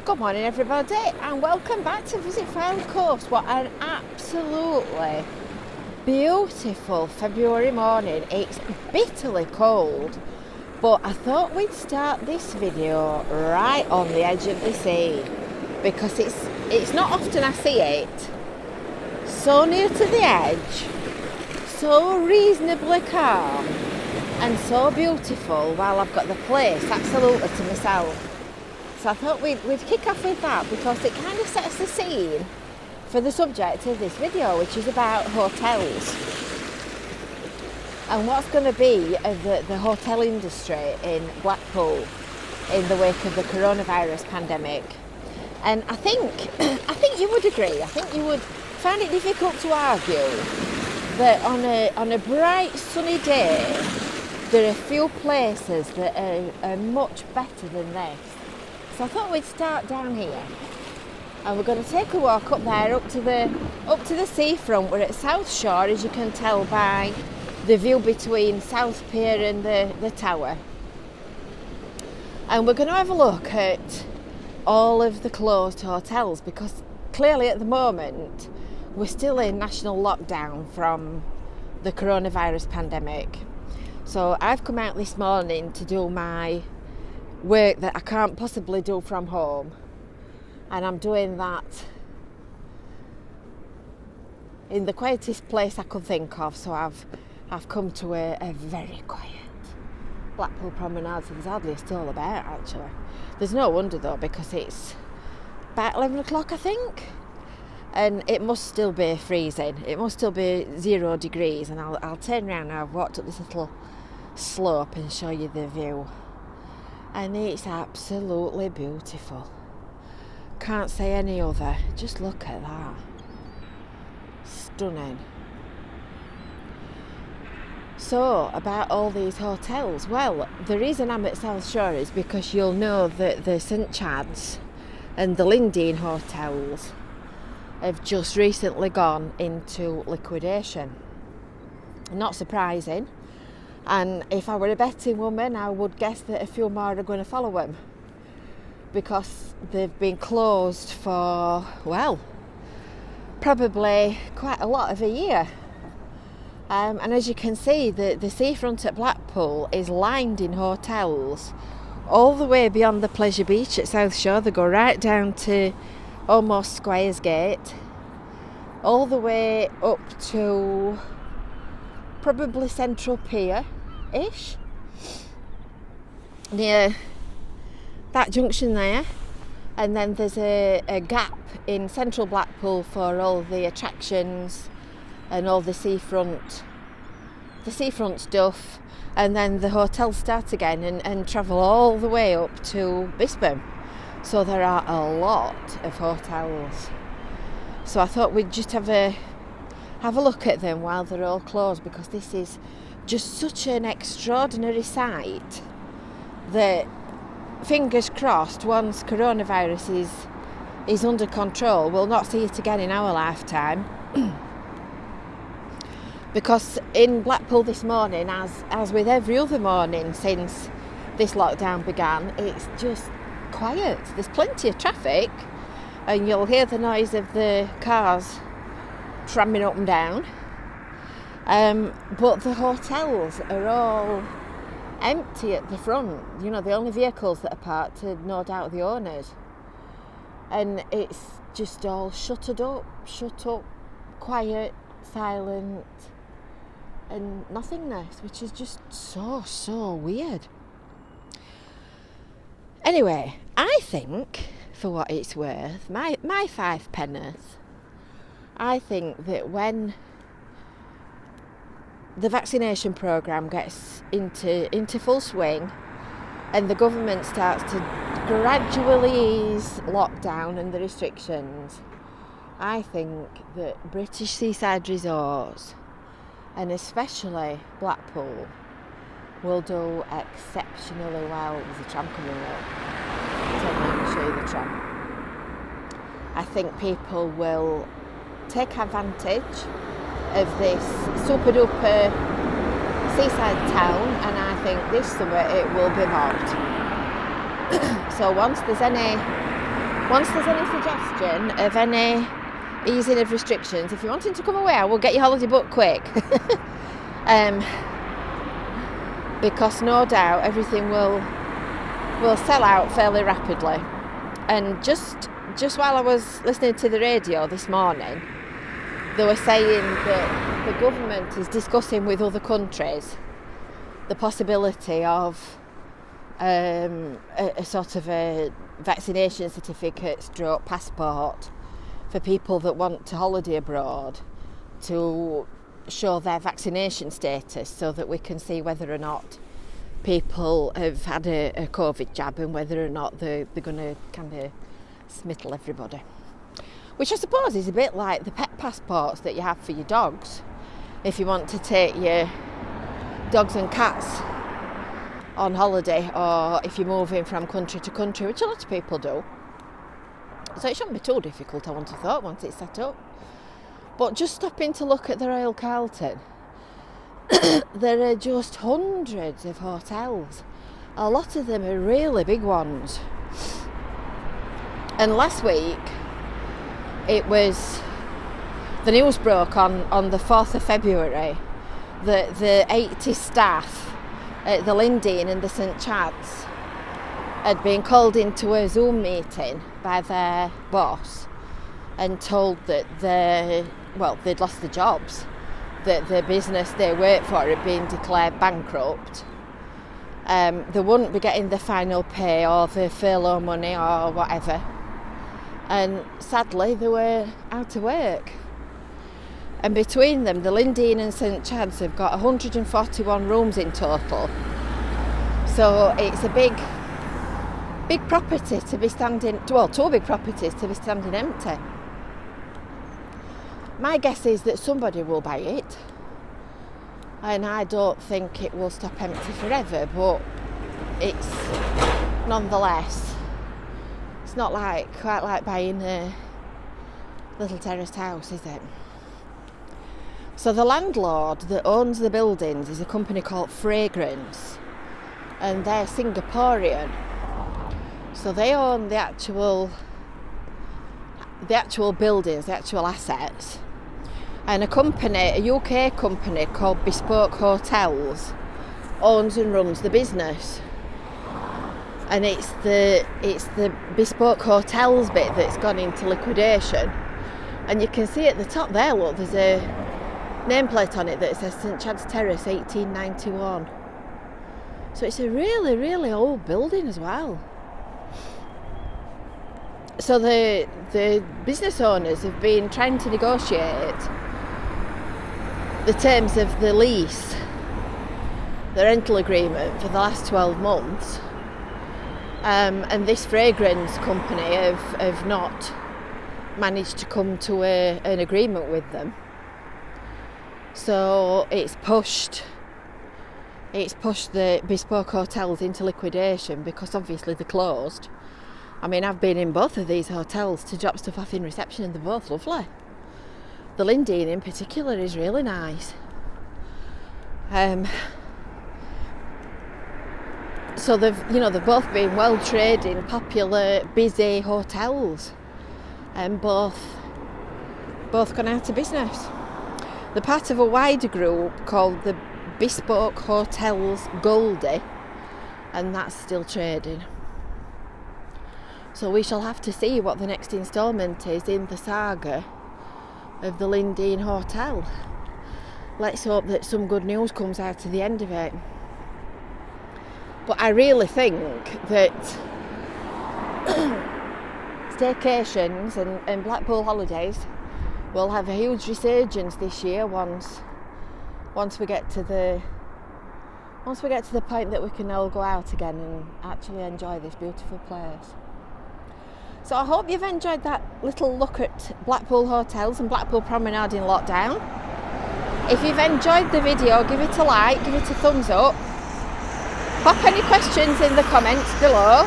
Good morning everybody and welcome back to Visit Fylde Coast. What an absolutely beautiful February morning. It's bitterly cold, but I thought we'd start this video right on the edge of the sea because it's not often I see it so near to the edge, so reasonably calm and so beautiful while I've got the place absolutely to myself. So I thought we'd kick off with that because it kind of sets the scene for the subject of this video, which is about hotels and what's going to be of the hotel industry in Blackpool in the wake of the coronavirus pandemic. And I think you would agree, I think you would find it difficult to argue that on a bright sunny day there are few places that are much better than this. So I thought we'd start down here, and we're going to take a walk up there, up to the seafront. We're at South Shore, as you can tell by the view between South Pier and the tower. And we're going to have a look at all of the closed hotels because clearly at the moment we're still in national lockdown from the coronavirus pandemic. So I've come out this morning to do my work that I can't possibly do from home, and I'm doing that in the quietest place I could think of. So I've come to a very quiet Blackpool promenade, so there's hardly a soul about actually. There's no wonder though, because it's about 11 o'clock I think, and it must still be freezing. It must still be 0 degrees, and I'll turn around now. I've walked up this little slope and show you the view. And it's absolutely beautiful. Can't say any other. Just look at that. Stunning. So, about all these hotels. Well, the reason I'm at South Shore is because you'll know that the St Chad's and the Lyndene hotels have just recently gone into liquidation. Not surprising. And if I were a betting woman, I would guess that a few more are going to follow them because they've been closed for, well, probably quite a lot of a year. And as you can see, the seafront at Blackpool is lined in hotels all the way beyond the pleasure beach at South Shore. They go right down to almost Squires Gate, all the way up to probably Central Pier-ish, near that junction there. And then there's a gap in central Blackpool for all the attractions and all the seafront stuff. And then the hotels start again and travel all the way up to Bespoke. So there are a lot of hotels. So I thought we'd just have a look at them while they're all closed, because this is just such an extraordinary sight that, fingers crossed, once coronavirus is under control, we'll not see it again in our lifetime. Because in Blackpool this morning, as with every other morning since this lockdown began, it's just quiet. There's plenty of traffic and you'll hear the noise of the cars tramming up and down, but the hotels are all empty at the front. You know, the only vehicles that are parked are no doubt the owners, and it's just all shut up, quiet, silent and nothingness, which is just so weird. Anyway, I think, for what it's worth, my 5 pence, I think that when the vaccination programme gets into full swing and the government starts to gradually ease lockdown and the restrictions, I think that British seaside resorts, and especially Blackpool, will do exceptionally well. There's a tram coming up, so I'm going to show you the tram. I think people will take advantage of this super duper seaside town, and I think this summer it will be mobbed. So once there's any once there's any suggestion of any easing of restrictions, if you're wanting to come away, I will get your holiday booked quick. Because no doubt everything will sell out fairly rapidly. And just while I was listening to the radio this morning, they were saying that the government is discussing with other countries the possibility of a sort of a vaccination certificate stroke passport for people that want to holiday abroad to show their vaccination status, so that we can see whether or not people have had a COVID jab and whether or not they're going to kind of smittle everybody. Which I suppose is a bit like the pet passports that you have for your dogs. If you want to take your dogs and cats on holiday, or if you're moving from country to country, which a lot of people do. So it shouldn't be too difficult, I wouldn't have thought, once it's set up. But just stopping to look at the Royal Carlton, there are just hundreds of hotels. A lot of them are really big ones. And last week, the news broke on the 4th of February that the 80 staff at the Lyndene and the St Chad's had been called into a Zoom meeting by their boss and told that they'd lost their jobs, that the business they worked for had been declared bankrupt. They wouldn't be getting the final pay or the furlough money or whatever. And sadly, they were out of work. And between them, the Lyndene and St Chad's have got 141 rooms in total. So it's a big property to be standing, well, two big properties to be standing empty. My guess is that somebody will buy it, and I don't think it will stop empty forever, but it's nonetheless, it's not quite like buying a little terraced house, is it? So the landlord that owns the buildings is a company called Fragrance, and they're Singaporean. So they own the actual buildings, the actual assets. And a UK company called Bespoke Hotels owns and runs the business. And it's the Bespoke Hotels bit that's gone into liquidation. And you can see at the top there, look, there's a nameplate on it that says St Chad's Terrace 1891. So it's a really, really old building as well. So the business owners have been trying to negotiate the terms of the lease, the rental agreement, for the last 12 months. And this fragrance company have not managed to come to an agreement with them. So it's pushed the Bespoke Hotels into liquidation, because obviously they're closed. I mean, I've been in both of these hotels to drop stuff off in reception, and they're both lovely. The Lyndene in particular is really nice. So they've both been well-trading, popular, busy hotels, and both gone out of business. They're part of a wider group called the Bespoke Hotels Goldie, and that's still trading. So we shall have to see what the next instalment is in the saga of the Lyndene Hotel. Let's hope that some good news comes out of the end of it. But I really think that staycations and Blackpool holidays will have a huge resurgence this year once we get to the point that we can all go out again and actually enjoy this beautiful place. So I hope you've enjoyed that little look at Blackpool hotels and Blackpool Promenade in lockdown. If you've enjoyed the video, give it a like, give it a thumbs up. Pop any questions in the comments below.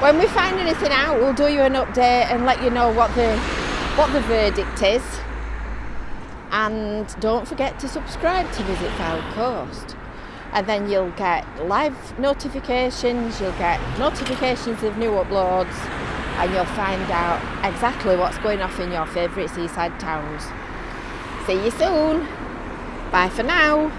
When we find anything out, we'll do you an update and let you know what the verdict is. And don't forget to subscribe to Visit Fylde Coast. And then you'll get live notifications, you'll get notifications of new uploads, and you'll find out exactly what's going off in your favourite seaside towns. See you soon. Bye for now.